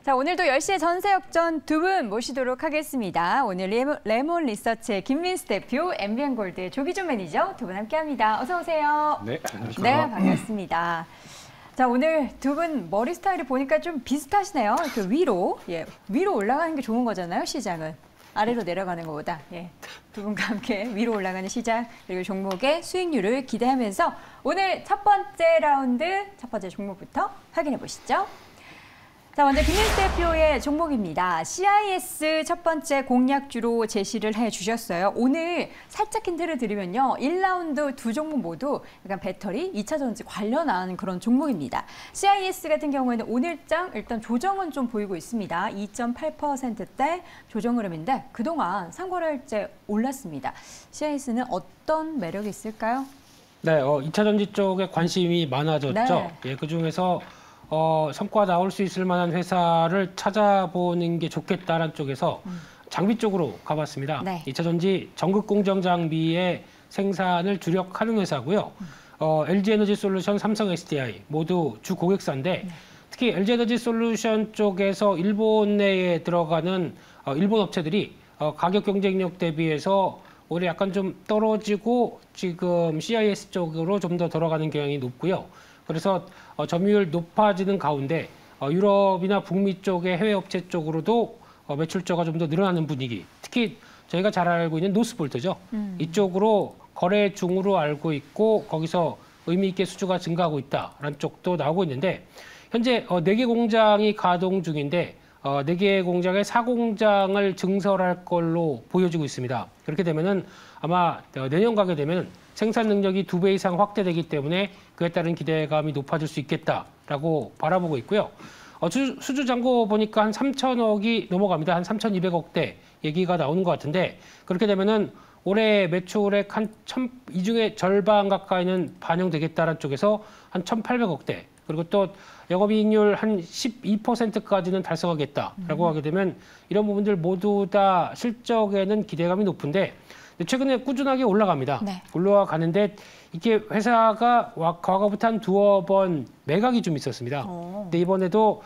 자, 오늘도 10시에 전세역전 두 분 모시도록 하겠습니다. 오늘 레몬 리서치의 김민수 대표, MBN골드의 조기준 매니저 두 분 함께합니다. 어서 오세요. 네, 안녕하십니까. 네, 반갑습니다. 자, 오늘 두 분 머리 스타일이 보니까 좀 비슷하시네요. 이렇게 위로 올라가는 게 좋은 거잖아요, 시장은. 아래로 내려가는 것보다. 두 분과 함께 위로 올라가는 시장, 그리고 종목의 수익률을 기대하면서 오늘 첫 번째 라운드, 첫 번째 종목부터 확인해 보시죠. 자, 먼저 김민수 대표의 종목입니다. CIS 첫 번째 공략주로 제시를 해주셨어요. 오늘 살짝 힌트를 드리면요. 1라운드 두 종목 모두 약간 배터리, 2차 전지 관련한 그런 종목입니다. CIS 같은 경우에는 오늘장 일단 조정은 좀 보이고 있습니다. 2.8%대 조정 흐름인데 그동안 상거래일제 올랐습니다. CIS는 어떤 매력이 있을까요? 네, 2차 전지 쪽에 관심이 많아졌죠. 네. 그중에서 성과 나올 수 있을 만한 회사를 찾아보는 게 좋겠다라는 쪽에서 장비 쪽으로 가봤습니다. 네. 2차 전지 전극 공정 장비의 생산을 주력하는 회사고요. LG에너지솔루션, 삼성 SDI 모두 주 고객사인데 특히 LG에너지솔루션 쪽에서 일본 내에 들어가는 일본 업체들이 가격 경쟁력 대비해서 올해 약간 좀 떨어지고 지금 CIS 쪽으로 좀 더 들어가는 경향이 높고요. 그래서 점유율 높아지는 가운데 유럽이나 북미 쪽의 해외 업체 쪽으로도 매출처가 좀 더 늘어나는 분위기. 특히 저희가 잘 알고 있는 노스볼트죠. 이쪽으로 거래 중으로 알고 있고 거기서 의미 있게 수주가 증가하고 있다라는 쪽도 나오고 있는데 현재 4개 공장이 가동 중인데 4개의 공장에 4공장을 증설할 걸로 보여지고 있습니다. 그렇게 되면은 아마 내년 가게 되면 생산 능력이 2배 이상 확대되기 때문에 그에 따른 기대감이 높아질 수 있겠다라고 바라보고 있고요. 수주 잔고 보니까 한 3천억이 넘어갑니다. 한 3,200억대 얘기가 나오는 것 같은데 그렇게 되면은 올해 매출액 이 중에 절반 가까이는 반영되겠다는 쪽에서 한 1,800억대 그리고 또 영업이익률 한 12%까지는 달성하겠다라고 하게 되면 이런 부분들 모두 다 실적에는 기대감이 높은데 최근에 꾸준하게 올라갑니다. 네. 올라가는데 이게 회사가 과거부터 한 두어 번 매각이 좀 있었습니다. 근데 이번에도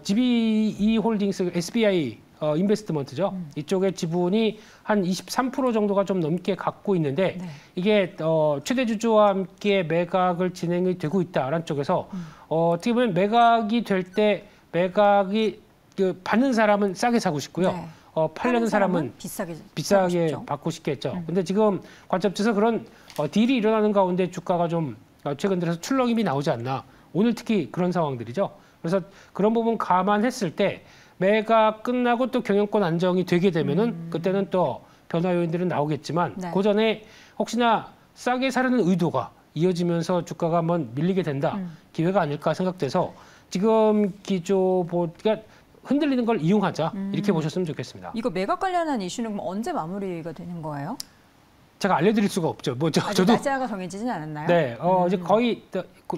GBE 홀딩스, SBI 인베스트먼트죠. 이쪽의 지분이 한 23% 정도가 좀 넘게 갖고 있는데 이게 최대 주주와 함께 매각을 진행이 되고 있다라는 쪽에서 어떻게 보면 매각이 될 때 매각이 받는 사람은 싸게 사고 싶고요. 네. 팔려는 사람은 비싸게 받고 싶겠죠. 근데 지금 관점에서 그런 딜이 일어나는 가운데 주가가 좀 최근 들어서 출렁임이 나오지 않나. 오늘 특히 그런 상황들이죠. 그래서 그런 부분 감안했을 때 매각 끝나고 또 경영권 안정이 되게 되면은 그때는 또 변화 요인들은 나오겠지만 그 전에 혹시나 싸게 사려는 의도가 이어지면서 주가가 한번 밀리게 된다. 기회가 아닐까 생각돼서 지금 기조보다 흔들리는 걸 이용하자 이렇게 보셨으면 좋겠습니다. 이거 매각 관련한 이슈는 그럼 언제 마무리가 되는 거예요? 제가 알려드릴 수가 없죠. 저도 날짜가 정해지진 않았나요? 네, 이제 거의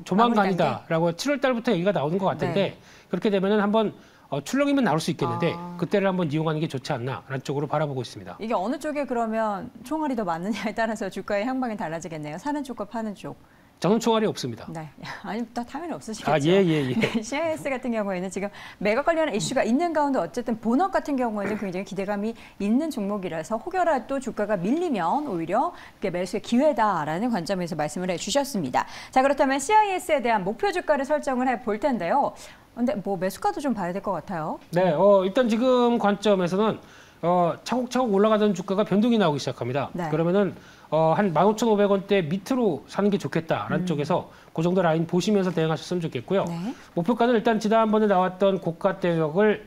조만간이다라고 7월 달부터 얘기가 나오는 것 같은데 그렇게 되면은 한번 출렁이면 나올 수 있겠는데 그때를 한번 이용하는 게 좋지 않나라는 쪽으로 바라보고 있습니다. 이게 어느 쪽에 그러면 총알이 더 맞느냐에 따라서 주가의 향방이 달라지겠네요. 사는 쪽과 파는 쪽. 저는 총알이 없습니다. 네, 아니 당연히 없으시겠죠. 예. 네, CIS 같은 경우에는 지금 매각 관련한 이슈가 있는 가운데 어쨌든 본업 같은 경우에는 굉장히 기대감이 있는 종목이라서 혹여라도 또 주가가 밀리면 오히려 그게 매수의 기회다라는 관점에서 말씀을 해주셨습니다. 자, 그렇다면 CIS에 대한 목표 주가를 설정을 해볼 텐데요. 근데 뭐 매수가도 좀 봐야 될 것 같아요. 네, 일단 지금 관점에서는 차곡차곡 올라가던 주가가 변동이 나오기 시작합니다. 그러면은 한 15,500원대 밑으로 사는 게 좋겠다라는 쪽에서 그 정도 라인 보시면서 대응하셨으면 좋겠고요. 목표가는 일단 지난번에 나왔던 고가 대역을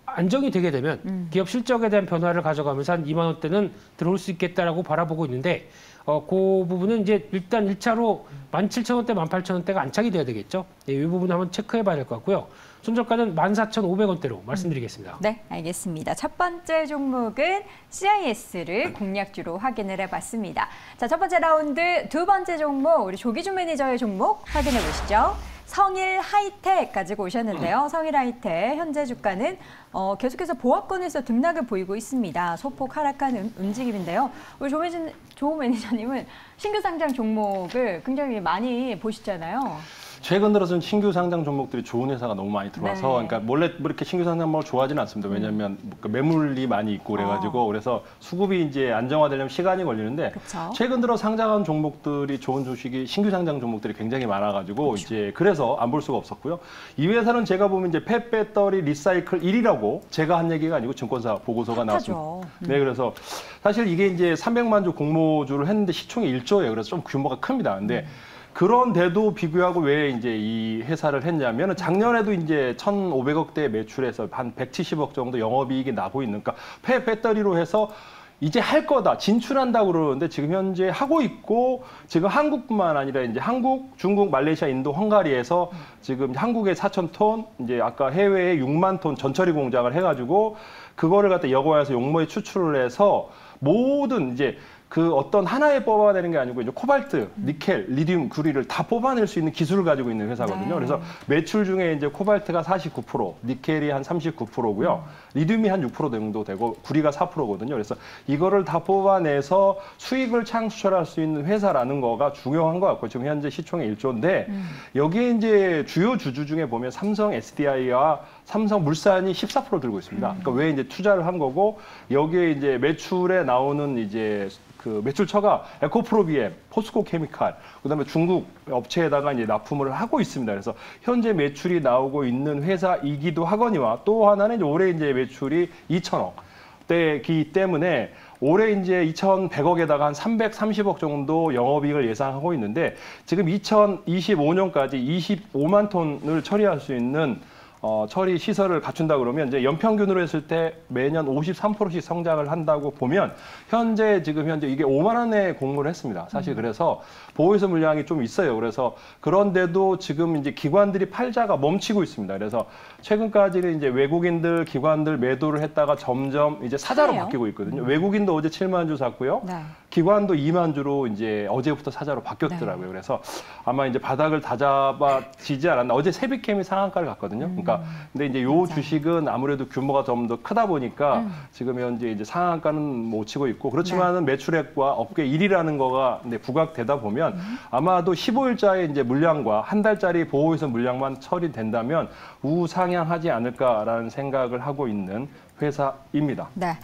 안정이 되게 되면 기업 실적에 대한 변화를 가져가면서 한 2만 원대는 들어올 수 있겠다라고 바라보고 있는데 그 부분은 이제 일단 1차로 17,000원대, 18,000원대가 안착이 돼야 되겠죠. 이 부분 한번 체크해 봐야 될 것 같고요. 손절가는 14,500원대로 말씀드리겠습니다. 네, 알겠습니다. 첫 번째 종목은 CIS를 공략주로 확인을 해봤습니다. 자, 첫 번째 라운드 두 번째 종목, 우리 조기준 매니저의 종목 확인해 보시죠. 성일 하이텍 가지고 오셨는데요. 성일 하이텍 현재 주가는 계속해서 보합권에서 등락을 보이고 있습니다. 소폭 하락하는 움직임인데요. 우리 조 매니저님은 신규 상장 종목을 굉장히 많이 보시잖아요. 최근 들어서는 신규 상장 종목들이 좋은 회사가 너무 많이 들어와서 네. 그러니까 원래 뭐 이렇게 신규 상장목을 좋아하지는 않습니다. 왜냐하면 그 매물이 많이 있고 그래가지고 그래서 수급이 이제 안정화되려면 시간이 걸리는데 그쵸. 최근 들어 상장한 종목들이 좋은 주식이 신규 상장 종목들이 굉장히 많아가지고 그쵸. 이제 그래서 안 볼 수가 없었고요. 이 회사는 제가 보면 이제 펫배터리 리사이클 1위라고 제가 한 얘기가 아니고 증권사 보고서가 나왔습니다. 네, 그래서 사실 이게 이제 300만 주 공모주를 했는데 시총이 1조예요. 그래서 좀 규모가 큽니다. 근데 그런데도 비교하고 왜 이제 이 회사를 했냐면 작년에도 이제 1,500억대 매출에서 한 170억 정도 영업이익이 나고 있는 그러니까 폐배터리로 해서 이제 할 거다 진출한다고 그러는데 지금 현재 하고 있고 지금 한국뿐만 아니라 이제 한국, 중국, 말레이시아, 인도, 헝가리에서 지금 한국에 4,000톤 이제 아까 해외에 6만 톤 전처리 공장을 해가지고 그거를 갖다 여과해서 용모에 추출을 해서 모든 이제 그 어떤 하나에 뽑아내는 게 아니고 이제 코발트, 니켈, 리튬, 구리를 다 뽑아낼 수 있는 기술을 가지고 있는 회사거든요. 네. 그래서 매출 중에 이제 코발트가 49%, 니켈이 한 39%고요. 리튬이 한 6% 정도 되고 구리가 4%거든요. 그래서 이거를 다 뽑아내서 수익을 창출할 수 있는 회사라는 거가 중요한 것 같고 지금 현재 시총이 1조인데 여기에 이제 주요 주주 중에 보면 삼성 SDI와 삼성물산이 14% 들고 있습니다. 그러니까 왜 이제 투자를 한 거고 여기에 이제 매출에 나오는 이제 그 매출처가 에코프로비엠, 포스코 케미칼, 그다음에 중국 업체에다가 이제 납품을 하고 있습니다. 그래서 현재 매출이 나오고 있는 회사이기도 하거니와 또 하나는 이제 올해 이제 매출이 2천억 대이기 때문에 올해 이제 2,100억에다가 한 330억 정도 영업이익을 예상하고 있는데 지금 2025년까지 25만 톤을 처리할 수 있는 처리 시설을 갖춘다 그러면 이제 연평균으로 했을 때 매년 53%씩 성장을 한다고 보면 지금 현재 이게 5만 원에 공모를 했습니다. 사실 그래서 보호해서 물량이 좀 있어요. 그래서 그런데도 지금 이제 기관들이 팔자가 멈추고 있습니다. 그래서 최근까지는 이제 외국인들 기관들 매도를 했다가 점점 이제 사자로 그래요? 바뀌고 있거든요. 외국인도 어제 7만 주 샀고요. 네. 기관도 2만 주로 이제 어제부터 사자로 바뀌었더라고요. 그래서 아마 이제 바닥을 다잡아지지 않았나. 어제 세비캠이 상한가를 갔거든요. 그러니까 근데 이제 요 주식은 아무래도 규모가 좀 더 크다 보니까 지금 현재 이제 상한가는 못 치고 있고 그렇지만은 매출액과 업계 1위라는 거가 이제 부각되다 보면 아마도 15일자의 이제 물량과 한 달짜리 보호해서 물량만 처리된다면 우상향하지 않을까라는 생각을 하고 있는 회사입니다. 네.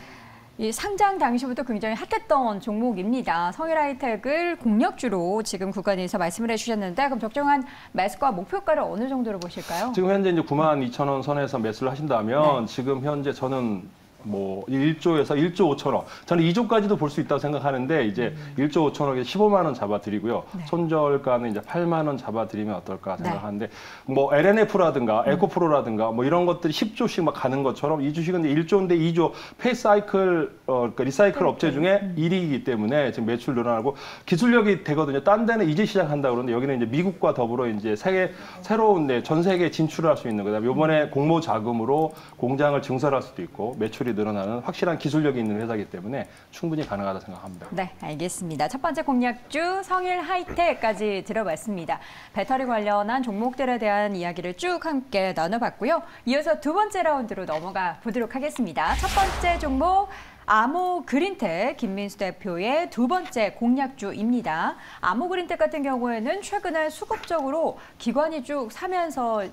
이 상장 당시부터 굉장히 핫했던 종목입니다. 성일하이텍을 공략주로 지금 구간에서 말씀을 해주셨는데 그럼 적정한 매수가 목표가를 어느 정도로 보실까요? 지금 현재 이제 92,000원 선에서 매수를 하신다면 지금 현재 저는 뭐 1조에서 1조 5천억. 저는 2조까지도 볼 수 있다고 생각하는데 이제 1조 5천억에 15만 원 잡아드리고요. 손절가는 이제 8만 원 잡아드리면 어떨까 생각하는데 뭐 LNF라든가 에코프로라든가 뭐 이런 것들이 10조씩 막 가는 것처럼 이 주식은 1조인데 2조 폐사이클 그러니까 리사이클 업체 중에 1위이기 때문에 지금 매출 늘어나고 기술력이 되거든요. 딴 데는 이제 시작한다 그러는데 여기는 이제 미국과 더불어 이제 새로운 전 세계에 진출할 수 있는 그다음에 이번에 공모 자금으로 공장을 증설할 수도 있고 매출이 늘어나는 확실한 기술력이 있는 회사이기 때문에 충분히 가능하다 생각합니다. 네, 알겠습니다. 첫 번째 공략주 성일하이텍까지 들어봤습니다. 배터리 관련한 종목들에 대한 이야기를 쭉 함께 나눠봤고요. 이어서 두 번째 라운드로 넘어가 보도록 하겠습니다. 첫 번째 종목 아모그린텍 김민수 대표의 두 번째 공략주입니다. 아모그린텍 같은 경우에는 최근에 수급적으로 기관이 쭉 사면서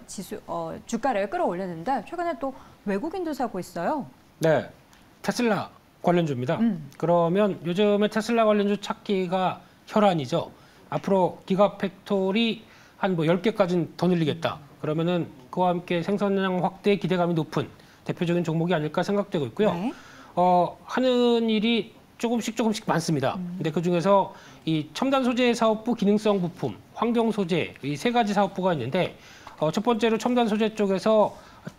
주가를 끌어올렸는데 최근에 또 외국인도 사고 있어요. 네, 테슬라 관련주입니다. 그러면 요즘에 테슬라 관련주 찾기가 혈안이죠. 앞으로 기가팩토리 한 뭐 10개까지는 더 늘리겠다. 그러면은 그와 함께 생산량 확대의 기대감이 높은 대표적인 종목이 아닐까 생각되고 있고요. 네. 하는 일이 조금씩 많습니다. 근데 그중에서 이 첨단 소재 사업부 기능성 부품, 환경 소재 이 세 가지 사업부가 있는데 첫 번째로 첨단 소재 쪽에서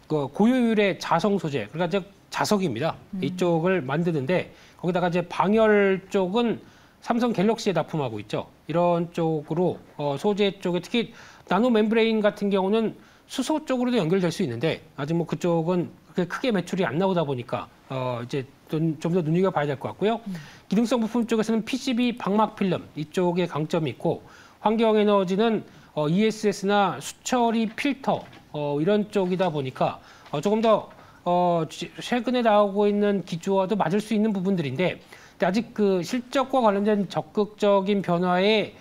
고효율의 자성 소재, 그러니까 즉 자석입니다. 이쪽을 만드는데 거기다가 이제 방열 쪽은 삼성 갤럭시에 납품하고 있죠. 이런 쪽으로 소재 쪽에 특히 나노 멤브레인 같은 경우는 수소 쪽으로도 연결될 수 있는데 아직 뭐 그쪽은 그렇게 크게 매출이 안 나오다 보니까 이제 좀 더 눈여겨봐야 될 것 같고요. 기능성 부품 쪽에서는 PCB 방막 필름 이쪽에 강점이 있고 환경에너지는 ESS나 수처리 필터 이런 쪽이다 보니까 조금 더 최근에 나오고 있는 기조와도 맞을 수 있는 부분들인데 근데 아직 그 실적과 관련된 적극적인 변화에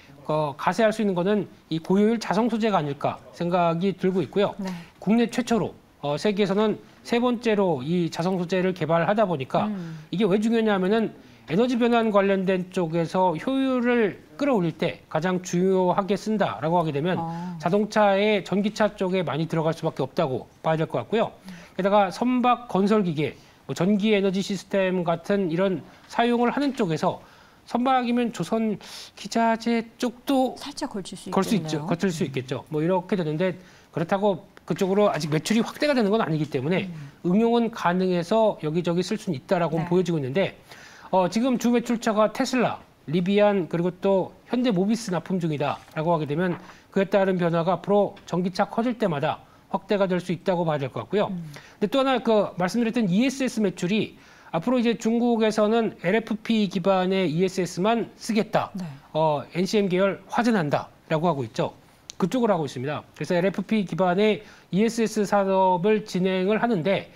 가세할 수 있는 거는 이 고효율 자성 소재가 아닐까 생각이 들고 있고요. 네. 국내 최초로 세계에서는 세 번째로 이 자성 소재를 개발하다 보니까 이게 왜 중요하냐면은 에너지 변환 관련된 쪽에서 효율을 끌어올릴 때 가장 중요하게 쓴다라고 하게 되면 자동차의 전기차 쪽에 많이 들어갈 수밖에 없다고 봐야 될 것 같고요. 게다가 선박 건설 기계, 뭐 전기 에너지 시스템 같은 이런 사용을 하는 쪽에서 선박이면 조선 기자재 쪽도 살짝 걸칠 수 걸 수 있겠네요. 있죠. 거칠 수 있겠죠. 뭐 이렇게 되는데 그렇다고 그쪽으로 아직 매출이 확대가 되는 건 아니기 때문에 응용은 가능해서 여기저기 쓸 수는 있다라고 네. 보여지고 있는데 지금 주 매출처가 테슬라, 리비안 그리고 또 현대 모비스 납품 중이다라고 하게 되면 그에 따른 변화가 앞으로 전기차 커질 때마다 확대가 될 수 있다고 봐야 될 것 같고요. 근데 또 하나 말씀드렸던 ESS 매출이 앞으로 이제 중국에서는 LFP 기반의 ESS만 쓰겠다. 네. NCM 계열 화전한다라고 하고 있죠. 그쪽으로 하고 있습니다. 그래서 LFP 기반의 ESS 산업을 진행을 하는데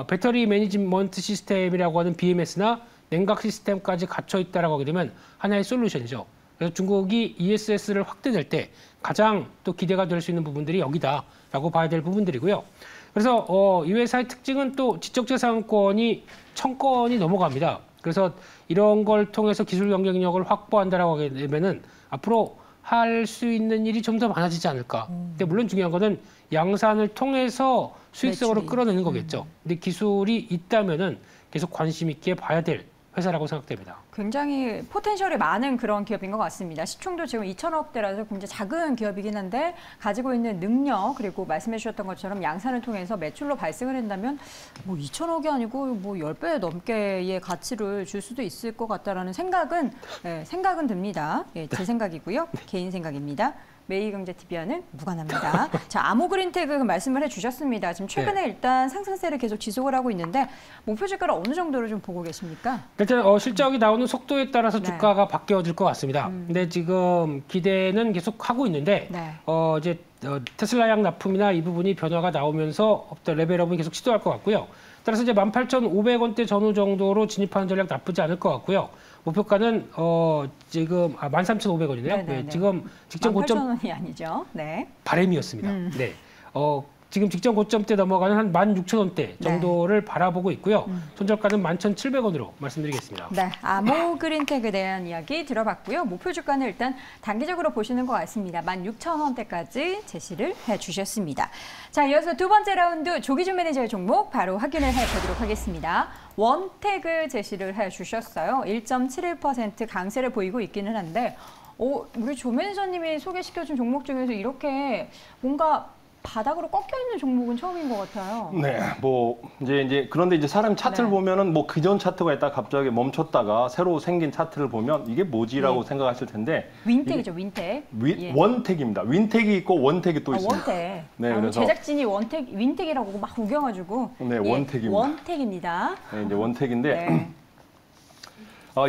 배터리 매니지먼트 시스템이라고 하는 BMS나 냉각 시스템까지 갖춰 있다라고 하게 되면 하나의 솔루션이죠. 그래서 중국이 ESS를 확대될 때 가장 또 기대가 될 수 있는 부분들이 여기다라고 봐야 될 부분들이고요. 그래서 이 회사의 특징은 또 지적재산권이 1000건이 넘어갑니다. 그래서 이런 걸 통해서 기술 경쟁력을 확보한다라고 하게 되면은 앞으로 할 수 있는 일이 좀 더 많아지지 않을까. 근데 물론 중요한 거는 양산을 통해서 수익성으로 매출이. 끌어내는 거겠죠. 근데 기술이 있다면은 계속 관심 있게 봐야 될 회사라고 생각됩니다. 굉장히 포텐셜이 많은 그런 기업인 것 같습니다. 시총도 지금 2천억대라서 굉장히 작은 기업이긴 한데 가지고 있는 능력 그리고 말씀해 주셨던 것처럼 양산을 통해서 매출로 발생을 한다면 뭐 2천억이 아니고 뭐 10배 넘게의 가치를 줄 수도 있을 것 같다라는 생각은 듭니다. 예, 제 생각이고요. 개인 생각입니다. 매일경제TV와는 무관합니다. 자, 아모그린텍 말씀을 해주셨습니다. 지금 최근에 일단 상승세를 계속 지속을 하고 있는데 목표 주가를 어느 정도로 좀 보고 계십니까? 일단 실적이 나오는 속도에 따라서 네. 주가가 바뀌어질 것 같습니다. 근데 지금 기대는 계속 하고 있는데 네. 이제 테슬라양 납품이나 이 부분이 변화가 나오면서 레벨업은 계속 시도할 것 같고요. 따라서 이제 18,500원대 전후 정도로 진입하는 전략 나쁘지 않을 것 같고요. 목표가는 지금 13,500원이네요. 네네네. 네, 지금 직전 고점 18,000원이 아니죠. 네. 바램이었습니다. 네. 지금 직전 고점대 넘어가는 한 16,000원대 정도를 바라보고 있고요. 손절가는 11,700원으로 말씀드리겠습니다. 네, 아모그린텍에 대한 이야기 들어봤고요. 목표 주가는 일단 단기적으로 보시는 것 같습니다. 16,000원대까지 제시를 해주셨습니다. 자, 이어서 두 번째 라운드 조기준 매니저의 종목 바로 확인을 해보도록 하겠습니다. 원택을 제시를 해주셨어요. 1.71% 강세를 보이고 있기는 한데 우리 조 매니저님이 소개시켜준 종목 중에서 이렇게 뭔가 바닥으로 꺾여 있는 종목은 처음인 것 같아요. 네, 뭐 이제 그런데 이제 사람 차트를 네. 보면은 뭐 그전 차트가 있다 갑자기 멈췄다가 새로 생긴 차트를 보면 이게 뭐지라고 생각하실 텐데 윈텍이죠, 윈텍. 예. 원택입니다. 윈택이 있고 원택이 또 있습니다. 원택. 네, 그래서 제작진이 윈텍이라고 막 우겨가지고. 네, 예, 원택입니다. 원택입니다. 네, 이제 원택인데 네.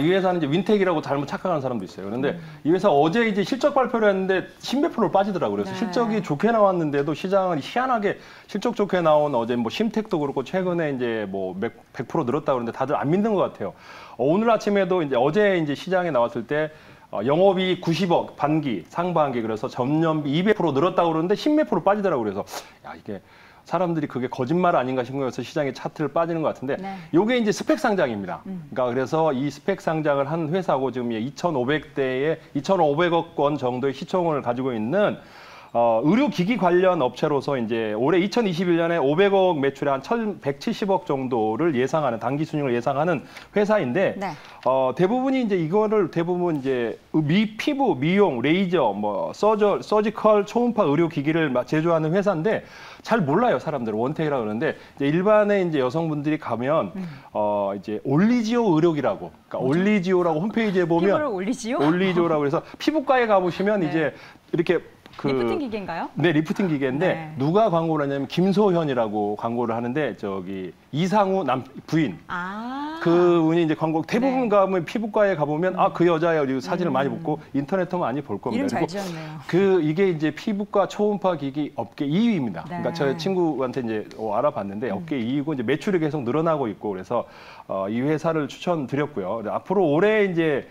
이 회사는 이제 윈텍이라고 잘못 착각하는 사람도 있어요. 그런데 이 회사 어제 이제 실적 발표를 했는데 10몇 프로 빠지더라고요. 그래서 네. 실적이 좋게 나왔는데도 시장은 희한하게 실적 좋게 나온 어제 뭐 심택도 그렇고 최근에 이제 뭐 100% 늘었다 그러는데 다들 안 믿는 것 같아요. 오늘 아침에도 이제 어제 이제 시장에 나왔을 때 영업이 90억 반기 상반기 그래서 전년비 200% 늘었다고 그러는데 10몇 프로 빠지더라고요. 그래서 야 이게 사람들이 그게 거짓말 아닌가 싶어서 시장에 차트를 빠지는 것 같은데 네. 요게 이제 스펙 상장입니다. 그러니까 그래서 이 스펙 상장을 한 회사고 지금 2,500대에 2,500억 원 정도의 시총을 가지고 있는 의료기기 관련 업체로서 이제 올해 2021년에 500억 매출에 한 1,170억 정도를 예상하는 단기 순이익을 예상하는 회사인데 네. 대부분이 이제 이거를 대부분 이제 피부, 미용, 레이저, 뭐 서지컬 초음파 의료기기를 제조하는 회사인데 잘 몰라요 사람들은 원택이라 그러는데 이제 일반의 이제 여성분들이 가면 이제 올리지오 의료기라고 그러니까 올리지오라고 홈페이지에 보면 피부를 올리지요? 올리지오라고 해서 피부과에 가보시면 네. 이제 이렇게 리프팅 기계인가요? 네, 리프팅 기계인데 네. 누가 광고를 하냐면 김소현이라고 광고를 하는데 이상우 부인 그분이 이제 광고 대부분 네. 가면 피부과에 가보면 그 여자예요. 그리고 사진을 많이 붙고 인터넷도 많이 볼 겁니다. 이름 잘 그리고 지었네요. 이게 이제 피부과 초음파 기기 업계 2위입니다. 네. 그러니까 저 친구한테 이제 알아봤는데 업계 2위고 이제 매출이 계속 늘어나고 있고 그래서 이 회사를 추천드렸고요. 앞으로 올해 이제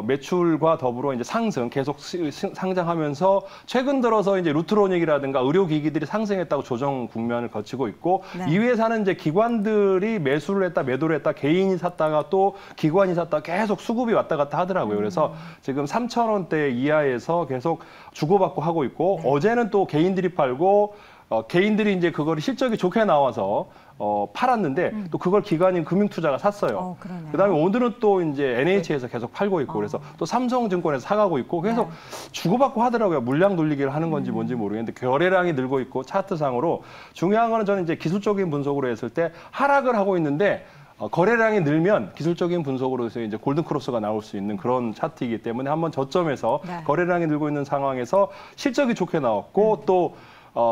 매출과 더불어 이제 상승 계속 상장하면서 최근 들어서 이제 루트로닉이라든가 의료기기들이 상승했다고 조정 국면을 거치고 있고 네. 이 회사는 이제 기관들이 매수를 했다 매도를 했다 개인이 샀다가 또 기관이 샀다가 계속 수급이 왔다 갔다 하더라고요. 그래서 지금 3,000원대 이하에서 계속 주고받고 하고 있고 어제는 또 개인들이 팔고 개인들이 이제 그걸 실적이 좋게 나와서 팔았는데 또 그걸 기관인 금융투자가 샀어요. 그러네요. 그다음에 오늘은 또 이제 NH에서 계속 팔고 있고 그래서 또 삼성증권에서 사가고 있고 계속 주고받고 하더라고요. 물량 돌리기를 하는 건지 뭔지 모르겠는데 거래량이 늘고 있고 차트상으로 중요한 거는 저는 이제 기술적인 분석으로 했을 때 하락을 하고 있는데 거래량이 늘면 기술적인 분석으로 해서 이제 골든크로스가 나올 수 있는 그런 차트이기 때문에 한번 저점에서 거래량이 늘고 있는 상황에서 실적이 좋게 나왔고 또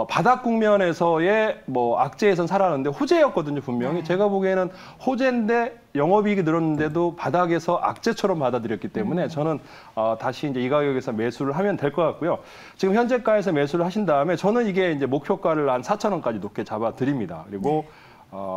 바닥 국면에서의 뭐 악재에선 살았는데 호재였거든요, 분명히. 제가 보기에는 호재인데 영업이익이 늘었는데도 바닥에서 악재처럼 받아들였기 때문에 저는 다시 이제 이 가격에서 매수를 하면 될 것 같고요. 지금 현재가에서 매수를 하신 다음에 저는 이게 이제 목표가를 한 4,000원까지 높게 잡아드립니다. 그리고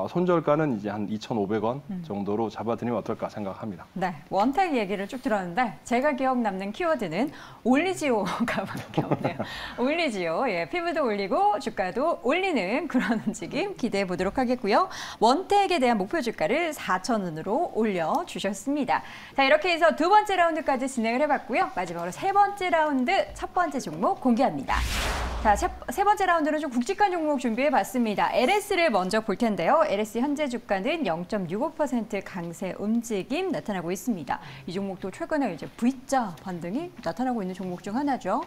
손절가는 이제 한 2,500원 정도로 잡아드리면 어떨까 생각합니다. 네, 원택 얘기를 쭉 들었는데 제가 기억 남는 키워드는 올리지오가밖에 없네요. 올리지오, 예, 피부도 올리고 주가도 올리는 그런 움직임 기대해 보도록 하겠고요. 원택에 대한 목표 주가를 4,000원으로 올려주셨습니다. 자, 이렇게 해서 두 번째 라운드까지 진행을 해봤고요. 마지막으로 세 번째 라운드 첫 번째 종목 공개합니다. 자, 세 번째 라운드는 좀 굵직한 종목 준비해봤습니다. LS를 먼저 볼 텐데요. LS 현재 주가는 0.65% 강세 움직임 나타나고 있습니다. 이 종목도 최근에 이제 V자 반등이 나타나고 있는 종목 중 하나죠.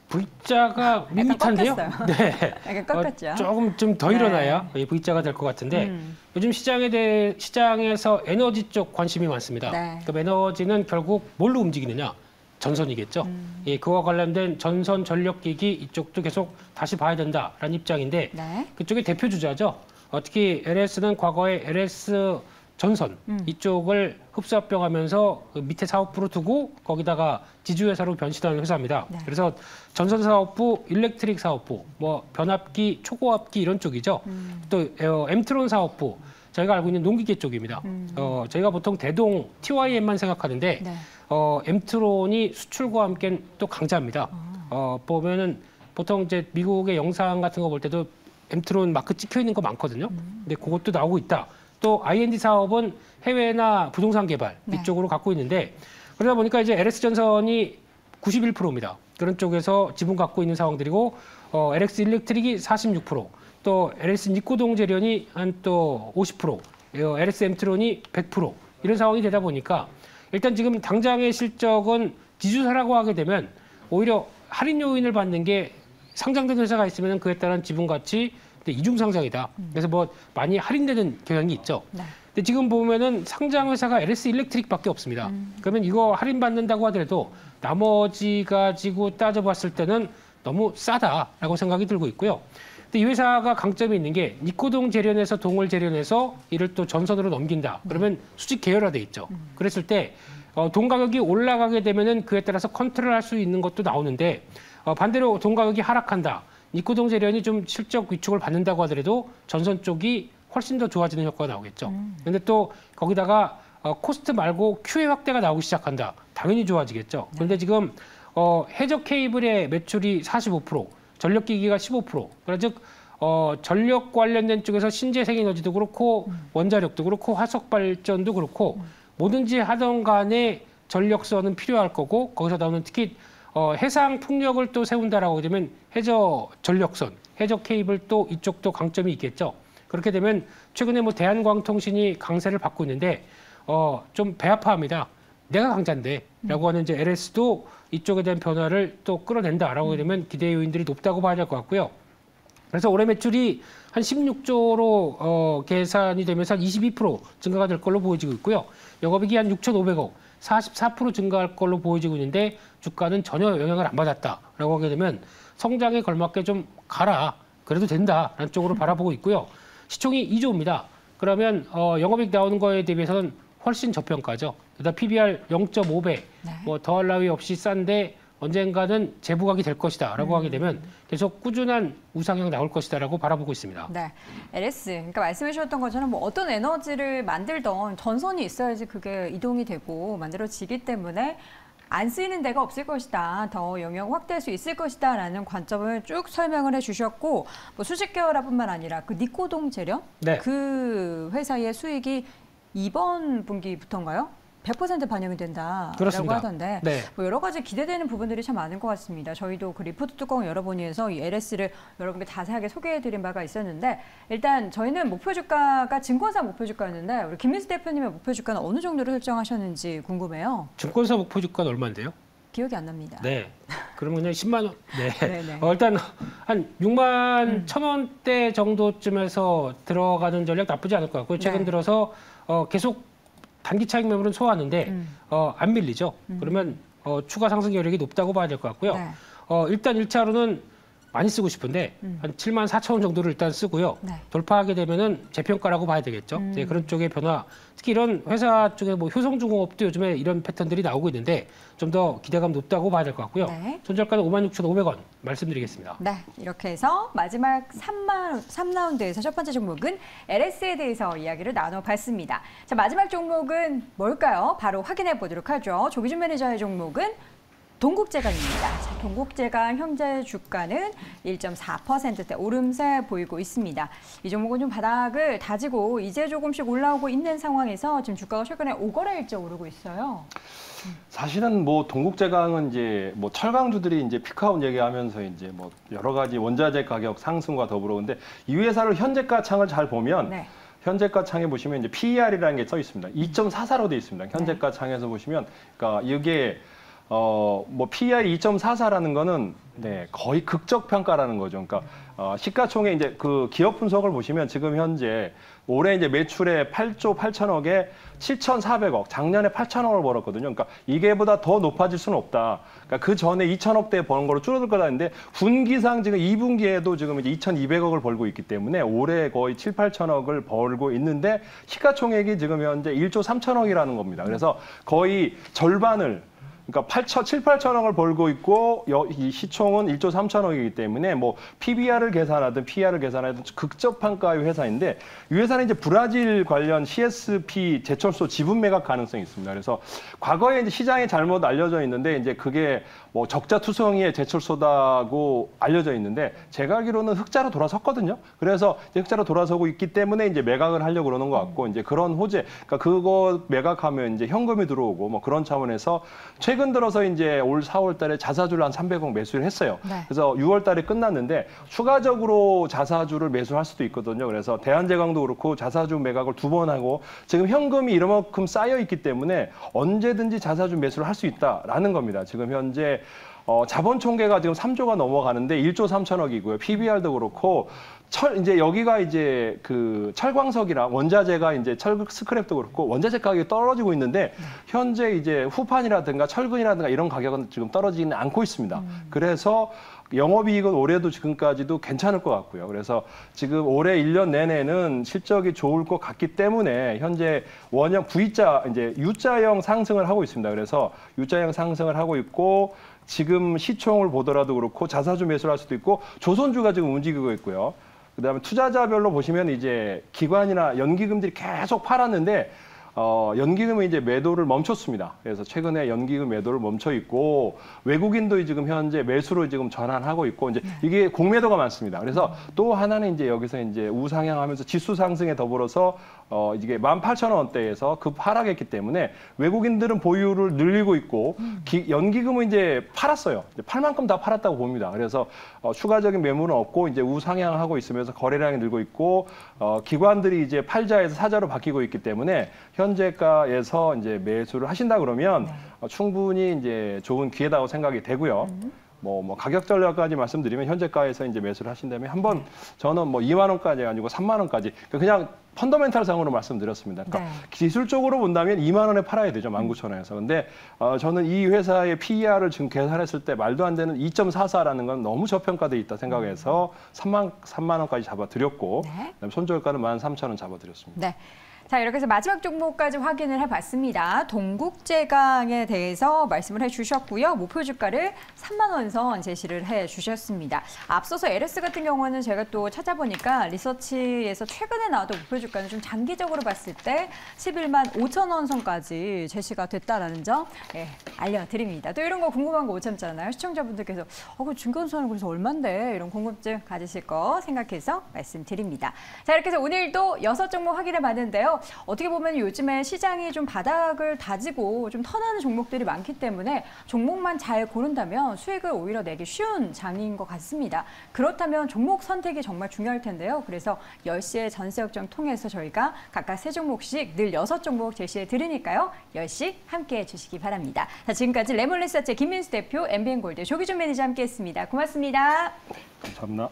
V자가 밋밋한데요? 네. 약간 꺾였죠. 조금 좀 더 일어나야 V자가 될 것 같은데 요즘 시장에서 에너지 쪽 관심이 많습니다. 그럼 에너지는 결국 뭘로 움직이느냐? 전선이겠죠. 예, 그와 관련된 전선 전력기기 이쪽도 계속 다시 봐야 된다라는 입장인데 그쪽의 대표 주자죠. 특히 LS는 과거에 LS 전선 이쪽을 흡수합병하면서 그 밑에 사업부로 두고 거기다가 지주회사로 변신하는 회사입니다. 그래서 전선 사업부, 일렉트릭 사업부, 뭐 변압기, 초고압기 이런 쪽이죠. 또 엠트론 사업부, 저희가 알고 있는 농기계 쪽입니다. 저희가 보통 대동 TYM만 생각하는데 엠트론이 수출과 함께 또 강자입니다. 보면은 보통 이제 미국의 영상 같은 거 볼 때도 엠트론 마크 찍혀 있는 거 많거든요. 근데 그것도 나오고 있다. 또 I&D 사업은 해외나 부동산 개발 이쪽으로 갖고 있는데 그러다 보니까 이제 LS전선이 91%입니다. 그런 쪽에서 지분 갖고 있는 상황들이고 LS 일렉트릭이 46%, 또 LS 니코동 재련이 한 또 50%, LS 엠트론이 100% 이런 상황이 되다 보니까 일단 지금 당장의 실적은 지주사라고 하게 되면 오히려 할인 요인을 받는 게 상장된 회사가 있으면 그에 따른 지분 가치 이중 상장이다. 그래서 뭐 많이 할인되는 경향이 있죠. 근데 지금 보면은 상장 회사가 LS 일렉트릭밖에 없습니다. 그러면 이거 할인 받는다고 하더라도 나머지 가지고 따져봤을 때는 너무 싸다라고 생각이 들고 있고요. 근데 이 회사가 강점이 있는 게 니코동 재련에서 동을 재련해서 이를 또 전선으로 넘긴다. 그러면 수직 계열화돼 있죠. 그랬을 때 동 가격이 올라가게 되면은 그에 따라서 컨트롤할 수 있는 것도 나오는데 반대로 동 가격이 하락한다. 니코동 재련이 좀 실적 위축을 받는다고 하더라도 전선 쪽이 훨씬 더 좋아지는 효과가 나오겠죠. 그런데 또 거기다가 코스트 말고 QA 확대가 나오기 시작한다. 당연히 좋아지겠죠. 그런데 지금 해저 케이블의 매출이 45%, 전력기기가 15%. 그러니까 즉 전력 관련된 쪽에서 신재생에너지도 그렇고 원자력도 그렇고 화석발전도 그렇고 뭐든지 하던 간에 전력선은 필요할 거고 거기서 나오는 특히 해상 풍력을 또 세운다라고 되면 해저 전력선, 해저 케이블 또 이쪽도 강점이 있겠죠. 그렇게 되면 최근에 뭐 대한광통신이 강세를 받고 있는데 좀 배 아파합니다. 내가 강자인데라고 하는 이제 LS도 이쪽에 대한 변화를 또 끌어낸다라고 하게 되면 기대 요인들이 높다고 봐야 될 것 같고요. 그래서 올해 매출이 한 16조로 계산이 되면서 한 22% 증가가 될 걸로 보여지고 있고요. 영업이익이 한 6,500억, 44% 증가할 걸로 보여지고 있는데 주가는 전혀 영향을 안 받았다라고 하게 되면 성장에 걸맞게 좀 가라. 그래도 된다라는 쪽으로 바라보고 있고요. 시총이 2조입니다. 그러면 영업이익 나오는 거에 대비해서는 훨씬 저평가죠. 그다음 PBR 0.5배, 뭐 더할 나위 없이 싼데 언젠가는 재부각이 될 것이다라고 하게 되면 계속 꾸준한 우상향 나올 것이다라고 바라보고 있습니다. 네, LS. 그러니까 말씀해 주셨던 것처럼 뭐 어떤 에너지를 만들던 전선이 있어야지 그게 이동이 되고 만들어지기 때문에 안 쓰이는 데가 없을 것이다. 더 영역 확대할 수 있을 것이다라는 관점을 쭉 설명을 해주셨고 뭐 수직 계열화뿐만 아니라 그 니코동 재련 네. 그 회사의 수익이 이번 분기부터인가요? 100% 반영이 된다라고 그렇습니다. 하던데 네. 뭐 여러 가지 기대되는 부분들이 참 많은 것 같습니다. 저희도 그 리포트 뚜껑을 열어보니 해서 이 LS를 여러분께 자세하게 소개해드린 바가 있었는데 일단 저희는 목표 주가가 증권사 목표 주가였는데 우리 김민수 대표님의 목표 주가는 어느 정도로 설정하셨는지 궁금해요. 증권사 목표 주가는 얼마인데요? 기억이 안 납니다. 네. 그러면 그냥 10만 원. 네. 네네. 일단 한 6만 1,000원대 정도쯤에서 들어가는 전략 나쁘지 않을 것 같고요. 최근 네. 들어서 계속 단기 차익 매물은 소화하는데 안 밀리죠. 그러면 추가 상승 여력이 높다고 봐야 될 것 같고요. 네. 일단 1차로는 많이 쓰고 싶은데 한 7만 4천 원 정도를 일단 쓰고요. 네. 돌파하게 되면은 재평가라고 봐야 되겠죠. 네, 그런 쪽의 변화. 특히 이런 회사 쪽에 뭐 효성중공업도 요즘에 이런 패턴들이 나오고 있는데 좀 더 기대감 높다고 봐야 될 것 같고요. 네. 손절가는 56,500원 말씀드리겠습니다. 네, 이렇게 해서 마지막 3라운드에서 첫 번째 종목은 LS에 대해서 이야기를 나눠봤습니다. 자, 마지막 종목은 뭘까요? 바로 확인해 보도록 하죠. 조기준 매니저의 종목은 동국제강입니다. 자, 동국제강 현재 주가는 1.4%대 오름세 보이고 있습니다. 이 종목은 좀 바닥을 다지고 이제 조금씩 올라오고 있는 상황에서 지금 주가가 최근에 5거래일째 오르고 있어요. 사실은 뭐 동국제강은 이제 뭐 철강주들이 이제 피크아웃 얘기하면서 이제 뭐 여러 가지 원자재 가격 상승과 더불어 근데 이 회사를 현재가 창을 잘 보면 네. 현재가 창에 보시면 이제 PER이라는 게 써 있습니다. 2.44로 돼 있습니다. 현재가 창에서 보시면 그러니까 이게 뭐 PER 2.44라는 거는 네, 거의 극적 평가라는 거죠. 그러니까 시가총액 이제 그 기업 분석을 보시면 지금 현재 올해 이제 매출에 8조 8천억에 7,400억, 작년에 8천억을 벌었거든요. 그러니까 이게보다 더 높아질 수는 없다. 그러니까 그 전에 2천억대 버는 거로 줄어들 거다 했는데 분기상 지금 2분기에도 지금 이제 2,200억을 벌고 있기 때문에 올해 거의 7, 8천억을 벌고 있는데 시가총액이 지금 현재 1조 3천억이라는 겁니다. 그래서 거의 절반을 그러니까 7, 8천억을 벌고 있고 이 시총은 1조 3천억이기 때문에 뭐 PBR을 계산하든 PR을 계산하든 극적 판가의 회사인데 이 회사는 이제 브라질 관련 CSP 제철소 지분 매각 가능성이 있습니다. 그래서 과거에 이제 시장에 잘못 알려져 있는데 이제 그게 뭐 적자 투성이의 제철소다고 알려져 있는데 제가 알기로는 흑자로 돌아섰거든요. 그래서 이제 흑자로 돌아서고 있기 때문에 이제 매각을 하려고 그러는 것 같고 이제 그런 호재, 그러니까 그거 매각하면 이제 현금이 들어오고 뭐 그런 차원에서 최근 들어서 이제 올 4월 달에 자사주를 한 300억 매수를 했어요. 네. 그래서 6월 달에 끝났는데 추가적으로 자사주를 매수할 수도 있거든요. 그래서 대한제강도 그렇고 자사주 매각을 2번 하고 지금 현금이 이만큼 쌓여 있기 때문에 언제든지 자사주 매수를 할 수 있다라는 겁니다. 지금 현재 자본 총계가 지금 3조가 넘어가는데 1조 3천억이고요. PBR도 그렇고 이제 여기가 이제 그 철광석이랑 원자재가 이제 철 스크랩도 그렇고 원자재 가격이 떨어지고 있는데 현재 이제 후판이라든가 철근이라든가 이런 가격은 지금 떨어지지는 않고 있습니다. 그래서 영업이익은 올해도 지금까지도 괜찮을 것 같고요. 그래서 지금 올해 1년 내내는 실적이 좋을 것 같기 때문에 현재 원형 V자 이제 U자형 상승을 하고 있습니다. 그래서 U자형 상승을 하고 있고 지금 시총을 보더라도 그렇고 자사주 매수를 할 수도 있고 조선주가 지금 움직이고 있고요. 그다음에 투자자별로 보시면 이제 기관이나 연기금들이 계속 팔았는데 연기금은 이제 매도를 멈췄습니다. 그래서 최근에 연기금 매도를 멈춰 있고 외국인도 지금 현재 매수로 지금 전환하고 있고 이제 이게 공매도가 많습니다. 그래서 또 하나는 이제 여기서 이제 우상향하면서 지수 상승에 더불어서 이게 18,000원대에서 급 하락했기 때문에 외국인들은 보유를 늘리고 있고 연기금은 이제 팔았어요. 이제 팔 만큼 다 팔았다고 봅니다. 그래서 추가적인 매물은 없고 이제 우상향하고 있으면서 거래량이 늘고 있고 기관들이 이제 팔자에서 사자로 바뀌고 있기 때문에 현재가에서 이제 매수를 하신다 그러면 충분히 이제 좋은 기회다고 생각이 되고요. 뭐 가격 전략까지 말씀드리면 현재가에서 이제 매수를 하신다면 한번 저는 뭐 2만 원까지 아니고 3만 원까지 그냥 펀더멘탈 상으로 말씀드렸습니다. 그러니까 기술적으로 본다면 2만 원에 팔아야 되죠. 19,000원에서. 근데 저는 이 회사의 PER을 지금 계산했을 때 말도 안 되는 2.44라는 건 너무 저평가돼 있다 생각해서 3만 원까지 잡아드렸고 그다음에 손절가는 13,000원 잡아드렸습니다. 네. 자, 이렇게 해서 마지막 종목까지 확인을 해봤습니다. 동국제강에 대해서 말씀을 해주셨고요. 목표 주가를 3만 원 선 제시를 해주셨습니다. 앞서서 LS 같은 경우는 제가 또 찾아보니까 리서치에서 최근에 나왔던 목표 주가는 좀 장기적으로 봤을 때 11만 5천 원 선까지 제시가 됐다라는 점 알려드립니다. 또 이런 거 궁금한 거 못 참잖아요. 시청자분들께서 그 증권선은 그래서 얼만데 이런 궁금증 가지실 거 생각해서 말씀드립니다. 자, 이렇게 해서 오늘도 6종목 확인해 봤는데요. 어떻게 보면 요즘에 시장이 좀 바닥을 다지고 좀 턴하는 종목들이 많기 때문에 종목만 잘 고른다면 수익을 오히려 내기 쉬운 장인 것 같습니다. 그렇다면 종목 선택이 정말 중요할 텐데요. 그래서 10시에 전세 역정 통해서 저희가 각각 3종목씩 늘 6종목 제시해 드리니까요. 10시 함께해 주시기 바랍니다. 자, 지금까지 레몬리서치의 김민수 대표, MBN골드 조기준 매니저 함께했습니다. 고맙습니다. 감사합니다.